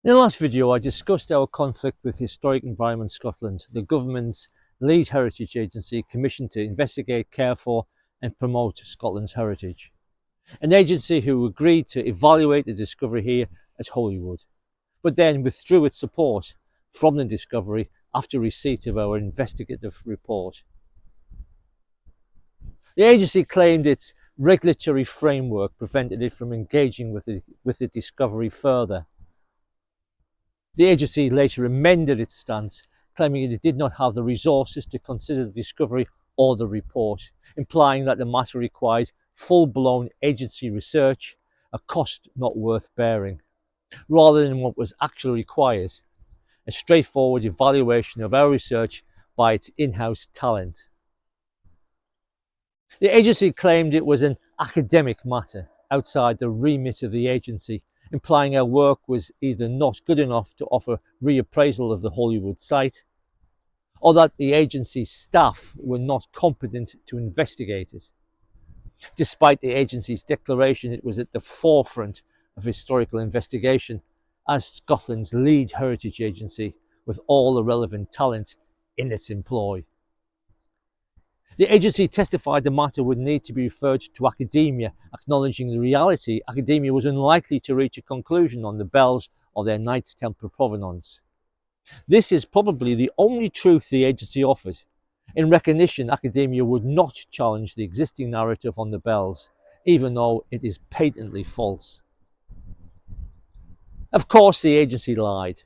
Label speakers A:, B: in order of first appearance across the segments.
A: In the last video, I discussed our conflict with Historic Environment Scotland, the government's lead heritage agency commissioned to investigate, care for and promote Scotland's heritage. An agency who agreed to evaluate the discovery here at Holywood, but then withdrew its support from the discovery after receipt of our investigative report. The agency claimed its regulatory framework prevented it from engaging with the discovery further. The agency later amended its stance, claiming it did not have the resources to consider the discovery or the report, implying that the matter required full-blown agency research, a cost not worth bearing, rather than what was actually required, a straightforward evaluation of our research by its in-house talent. The agency claimed it was an academic matter outside the remit of the agency, implying our work was either not good enough to offer reappraisal of the Holywood site, or that the agency's staff were not competent to investigate it. Despite the agency's declaration it was at the forefront of historical investigation as Scotland's lead heritage agency with all the relevant talent in its employ. The agency testified the matter would need to be referred to academia, acknowledging the reality academia was unlikely to reach a conclusion on the bells or their Knights Templar provenance. This is probably the only truth the agency offered. In recognition, academia would not challenge the existing narrative on the bells, even though it is patently false. Of course, the agency lied.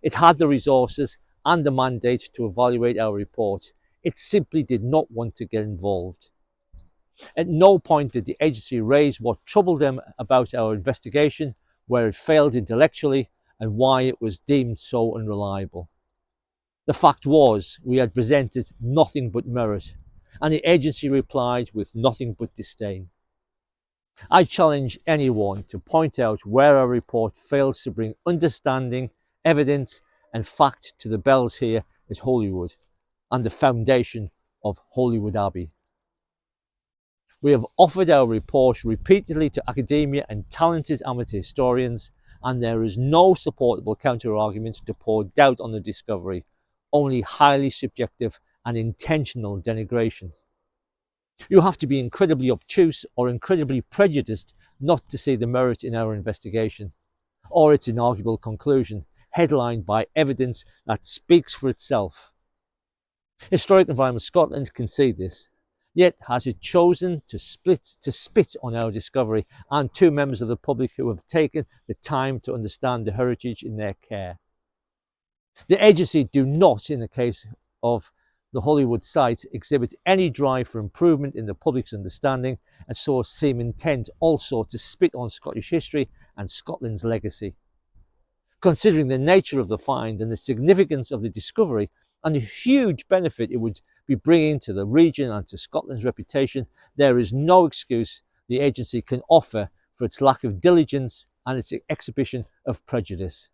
A: It had the resources and the mandate to evaluate our report. It simply did not want to get involved. At no point did the agency raise what troubled them about our investigation, where it failed intellectually, and why it was deemed so unreliable. The fact was, we had presented nothing but merit, and the agency replied with nothing but disdain. I challenge anyone to point out where our report fails to bring understanding, evidence, and fact to the bells here at Holywood and the foundation of Holywood Abbey. We have offered our report repeatedly to academia and talented amateur historians, and there is no supportable counter-arguments to pour doubt on the discovery, only highly subjective and intentional denigration. You have to be incredibly obtuse or incredibly prejudiced not to see the merit in our investigation, or its inarguable conclusion, headlined by evidence that speaks for itself. Historic Environment Scotland can see this, yet has it chosen to spit on our discovery and two members of the public who have taken the time to understand the heritage in their care. The agency do not, in the case of the Holywood site, exhibit any drive for improvement in the public's understanding, and so seem intent also to spit on Scottish history and Scotland's legacy. Considering the nature of the find and the significance of the discovery and the huge benefit it would be bringing to the region and to Scotland's reputation, there is no excuse the agency can offer for its lack of diligence and its exhibition of prejudice.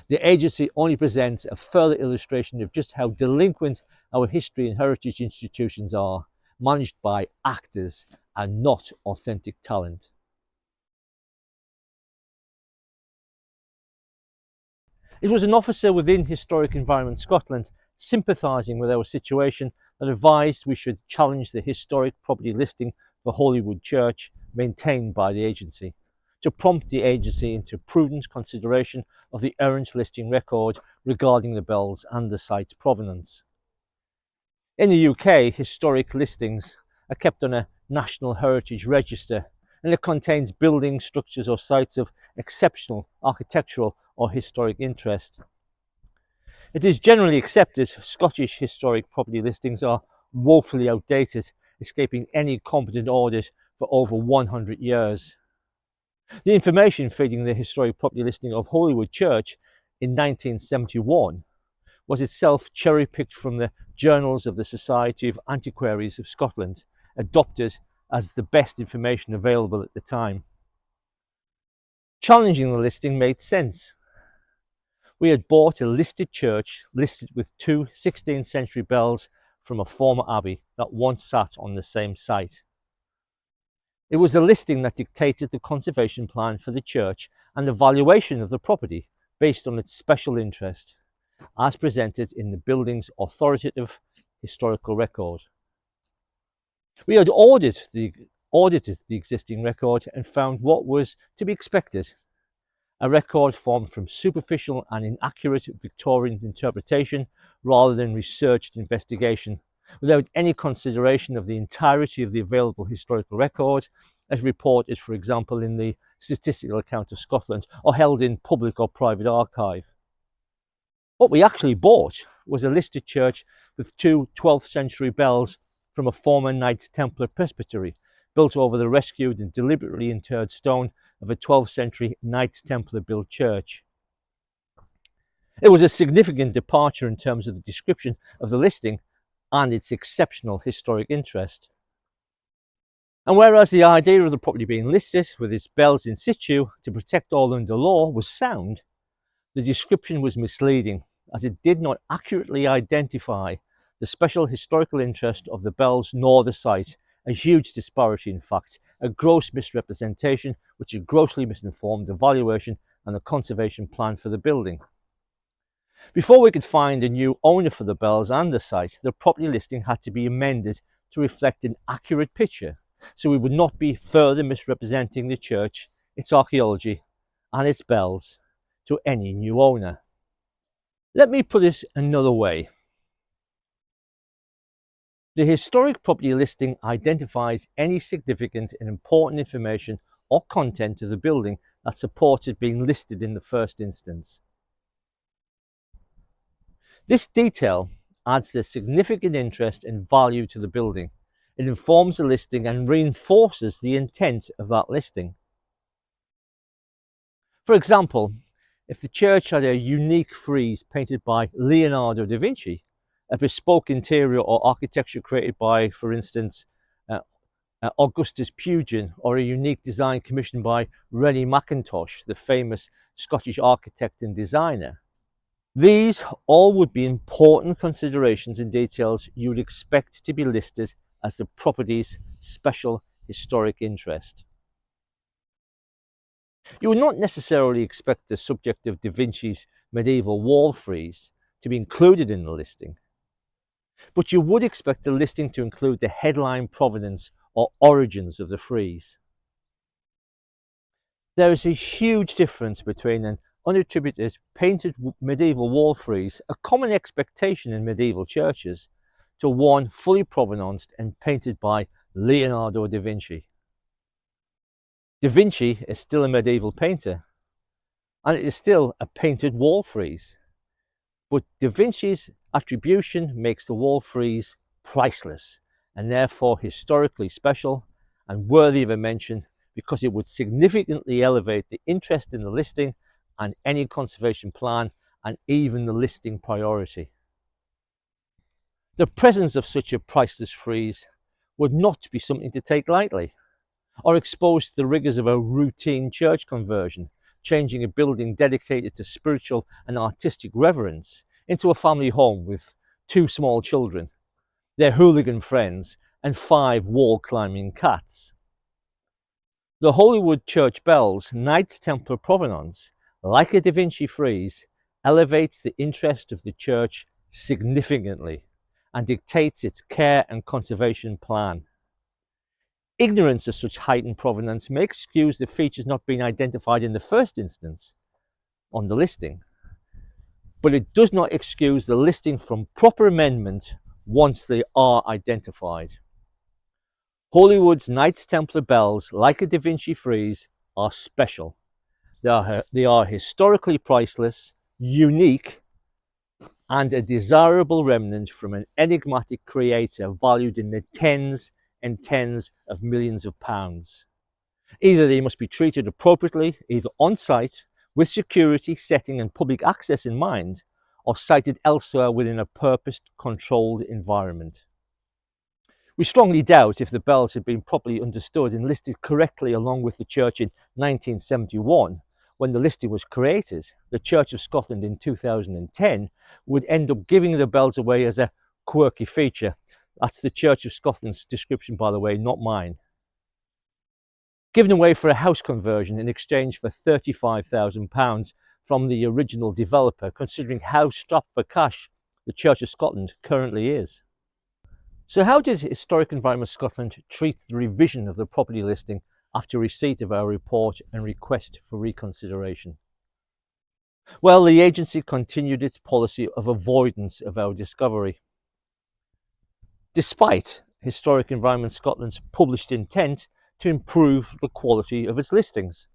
A: The agency only presents a further illustration of just how delinquent our history and heritage institutions are, managed by actors and not authentic talent. It was an officer within Historic Environment Scotland, sympathising with our situation, that advised we should challenge the historic property listing for Holywood Church maintained by the agency, to prompt the agency into prudent consideration of the errant listing record regarding the bells and the site's provenance. In the UK, historic listings are kept on a National Heritage Register, and it contains buildings, structures or sites of exceptional architectural or historic interest. It is generally accepted Scottish historic property listings are woefully outdated, escaping any competent audit for over 100 years. The information feeding the historic property listing of Holywood Church in 1971 was itself cherry-picked from the journals of the Society of Antiquaries of Scotland, adopted as the best information available at the time. Challenging the listing made sense. We had bought a listed church listed with two 16th century bells from a former abbey that once sat on the same site. It was the listing that dictated the conservation plan for the church and the valuation of the property, based on its special interest, as presented in the building's authoritative historical record. We had audited the existing record and found what was to be expected: a record formed from superficial and inaccurate Victorian interpretation rather than researched investigation, without any consideration of the entirety of the available historical record, as reported, for example, in the Statistical Account of Scotland or held in public or private archive. What we actually bought was a listed church with two 12th century bells from a former Knights Templar presbytery, built over the rescued and deliberately interred stone of a 12th century Knights Templar built church. It was a significant departure in terms of the description of the listing and its exceptional historic interest. And whereas the idea of the property being listed with its bells in situ to protect all under law was sound, the description was misleading, as it did not accurately identify the special historical interest of the bells nor the site. A huge disparity, in fact, a gross misrepresentation which had grossly misinformed the valuation and the conservation plan for the building. Before we could find a new owner for the bells and the site, the property listing had to be amended to reflect an accurate picture, so we would not be further misrepresenting the church, its archaeology and its bells to any new owner. Let me put it another way. The historic property listing identifies any significant and important information or content of the building that supported being listed in the first instance. This detail adds a significant interest and value to the building. It informs the listing and reinforces the intent of that listing. For example, if the church had a unique frieze painted by Leonardo da Vinci, a bespoke interior or architecture created by, for instance, Augustus Pugin, or a unique design commissioned by Rennie Mackintosh, the famous Scottish architect and designer, these all would be important considerations and details you would expect to be listed as the property's special historic interest. You would not necessarily expect the subject of Da Vinci's medieval wall frieze to be included in the listing, but you would expect the listing to include the headline provenance or origins of the frieze. There is a huge difference between an unattributed painted medieval wall frieze, a common expectation in medieval churches, to one fully provenanced and painted by Leonardo da Vinci. Da Vinci is still a medieval painter, and it is still a painted wall frieze. But Da Vinci's attribution makes the wall frieze priceless and therefore historically special and worthy of a mention, because it would significantly elevate the interest in the listing and any conservation plan and even the listing priority. The presence of such a priceless frieze would not be something to take lightly, or exposed to the rigours of a routine church conversion, changing a building dedicated to spiritual and artistic reverence into a family home with 2 small children, their hooligan friends, and 5 wall-climbing cats. The Holywood church bells, Knights Templar provenance, like a Da Vinci frieze, elevates the interest of the church significantly and dictates its care and conservation plan. Ignorance of such heightened provenance may excuse the features not being identified in the first instance on the listing, but it does not excuse the listing from proper amendment once they are identified. Holywood's Knights Templar bells, like a Da Vinci frieze, are special. They are historically priceless, unique, and a desirable remnant from an enigmatic creator valued in the tens and tens of millions of pounds. Either they must be treated appropriately, either on site, with security, setting and public access in mind, or sited elsewhere within a purposed, controlled environment. We strongly doubt if the bells had been properly understood and listed correctly along with the church in 1971, when the listing was created. The Church of Scotland in 2010 would end up giving the bells away as a quirky feature. That's the Church of Scotland's description, by the way, not mine. Given away for a house conversion in exchange for £35,000 from the original developer, considering how strapped for cash the Church of Scotland currently is. So how did Historic Environment Scotland treat the revision of the property listing after receipt of our report and request for reconsideration? Well, the agency continued its policy of avoidance of our discovery. Despite Historic Environment Scotland's published intent to improve the quality of its listings.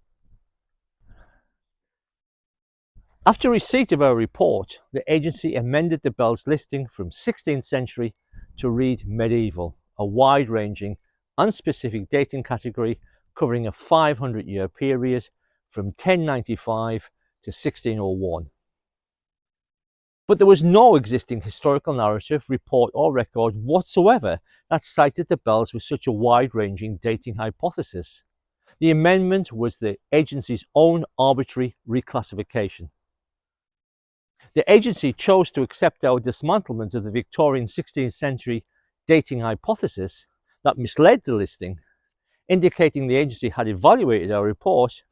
A: After receipt of our report, the agency amended the Bell's listing from 16th century to read medieval, a wide-ranging, unspecific dating category covering a 500-year period from 1095 to 1601. But there was no existing historical narrative, report or record whatsoever that cited the Bells with such a wide-ranging dating hypothesis. The amendment was the agency's own arbitrary reclassification. The agency chose to accept our dismantlement of the Victorian 16th century dating hypothesis that misled the listing, indicating the agency had evaluated our report,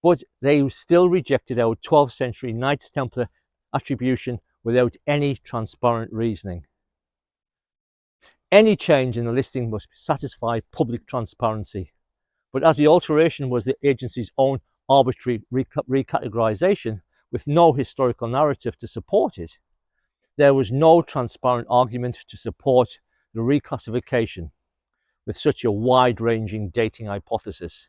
A: but they still rejected our 12th century Knights Templar attribution without any transparent reasoning. Any change in the listing must satisfy public transparency, but as the alteration was the agency's own arbitrary recategorization with no historical narrative to support it, there was no transparent argument to support the reclassification with such a wide-ranging dating hypothesis.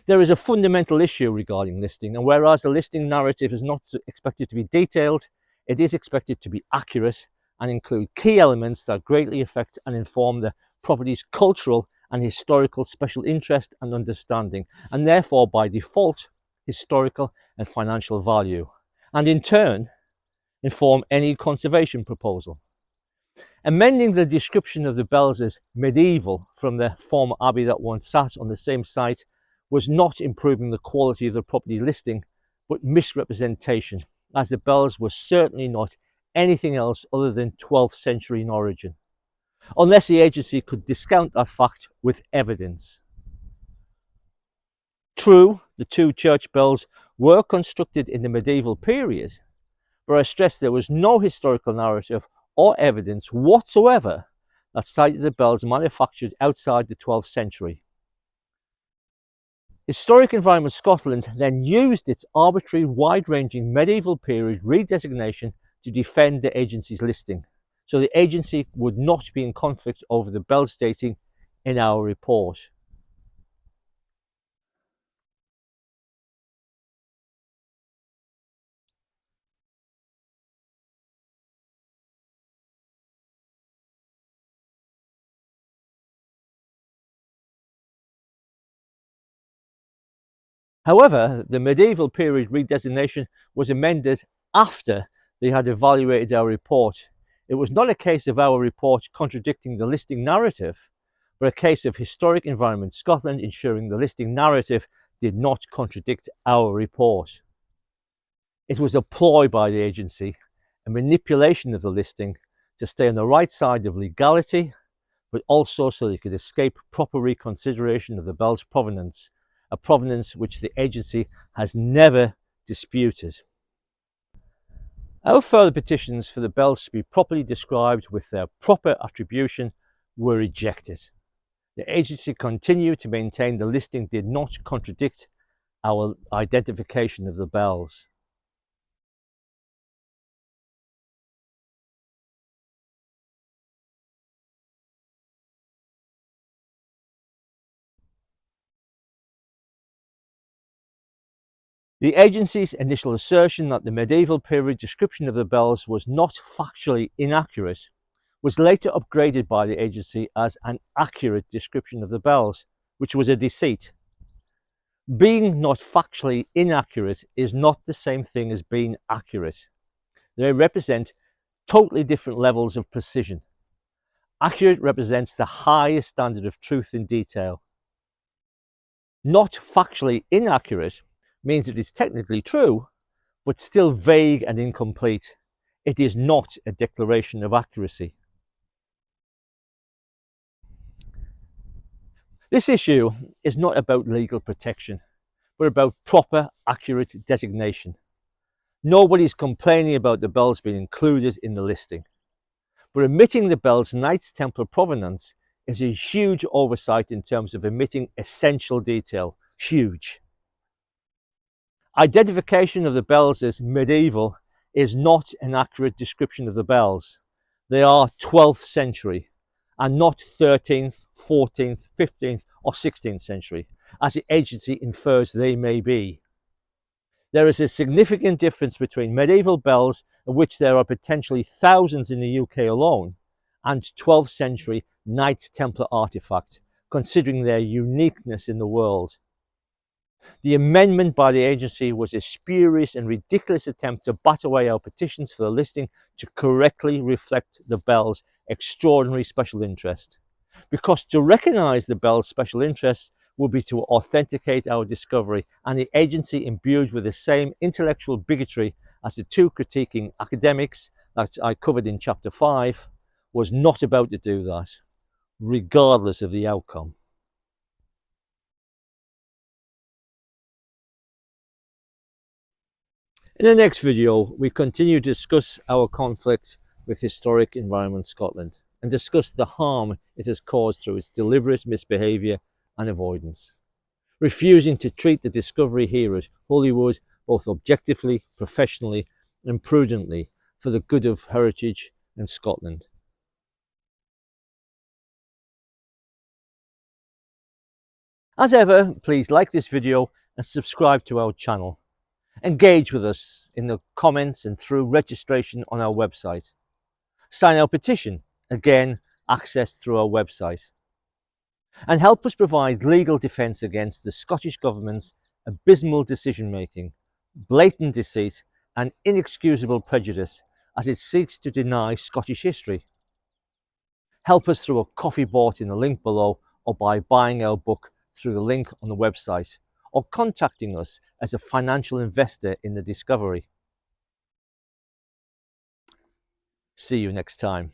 A: There is a fundamental issue regarding listing, and whereas the listing narrative is not expected to be detailed, it is expected to be accurate and include key elements that greatly affect and inform the property's cultural and historical special interest and understanding, and therefore by default historical and financial value, and in turn inform any conservation proposal. Amending the description of the Bells as medieval from the former abbey that once sat on the same site was not improving the quality of the property listing, but misrepresentation, as the Bells were certainly not anything else other than 12th century in origin, unless the agency could discount that fact with evidence. True, the two church bells were constructed in the medieval period, but I stress there was no historical narrative or evidence whatsoever that cited the bells manufactured outside the 12th century. Historic Environment Scotland then used its arbitrary wide-ranging medieval period redesignation to defend the agency's listing, so the agency would not be in conflict over the bells dating in our report. However, the medieval period redesignation was amended after they had evaluated our report. It was not a case of our report contradicting the listing narrative, but a case of Historic Environment Scotland ensuring the listing narrative did not contradict our report. It was a ploy by the agency, a manipulation of the listing to stay on the right side of legality, but also so they could escape proper reconsideration of the Bell's provenance, a provenance which the agency has never disputed. Our further petitions for the Bells to be properly described with their proper attribution were rejected. The agency continued to maintain the listing did not contradict our identification of the Bells. The agency's initial assertion that the medieval period description of the Bells was not factually inaccurate was later upgraded by the agency as an accurate description of the Bells, which was a deceit. Being not factually inaccurate is not the same thing as being accurate. They represent totally different levels of precision. Accurate represents the highest standard of truth in detail. Not factually inaccurate means it is technically true, but still vague and incomplete. It is not a declaration of accuracy. This issue is not about legal protection, but about proper, accurate designation. Nobody's complaining about the bells being included in the listing, but omitting the bells Knights Templar provenance is a huge oversight in terms of omitting essential detail. Huge. Identification of the bells as medieval is not an accurate description of the bells. They are 12th century and not 13th, 14th, 15th or 16th century, as the agency infers they may be. There is a significant difference between medieval bells, of which there are potentially thousands in the UK alone, and 12th century Knights Templar artefacts, considering their uniqueness in the world. The amendment by the agency was a spurious and ridiculous attempt to bat away our petitions for the listing to correctly reflect the bell's extraordinary special interest. Because to recognise the bell's special interest would be to authenticate our discovery, and the agency, imbued with the same intellectual bigotry as the two critiquing academics that I covered in chapter 5, was not about to do that, regardless of the outcome. In the next video, we continue to discuss our conflict with Historic Environment Scotland and discuss the harm it has caused through its deliberate misbehaviour and avoidance, refusing to treat the discovery here at Holywood both objectively, professionally and prudently for the good of heritage and Scotland. As ever, please like this video and subscribe to our channel. Engage with us in the comments and through registration on our website. Sign our petition, again accessed through our website. And help us provide legal defence against the Scottish Government's abysmal decision making, blatant deceit and inexcusable prejudice as it seeks to deny Scottish history. Help us through a coffee bought in the link below, or by buying our book through the link on the website, or contacting us as a financial investor in the discovery. See you next time.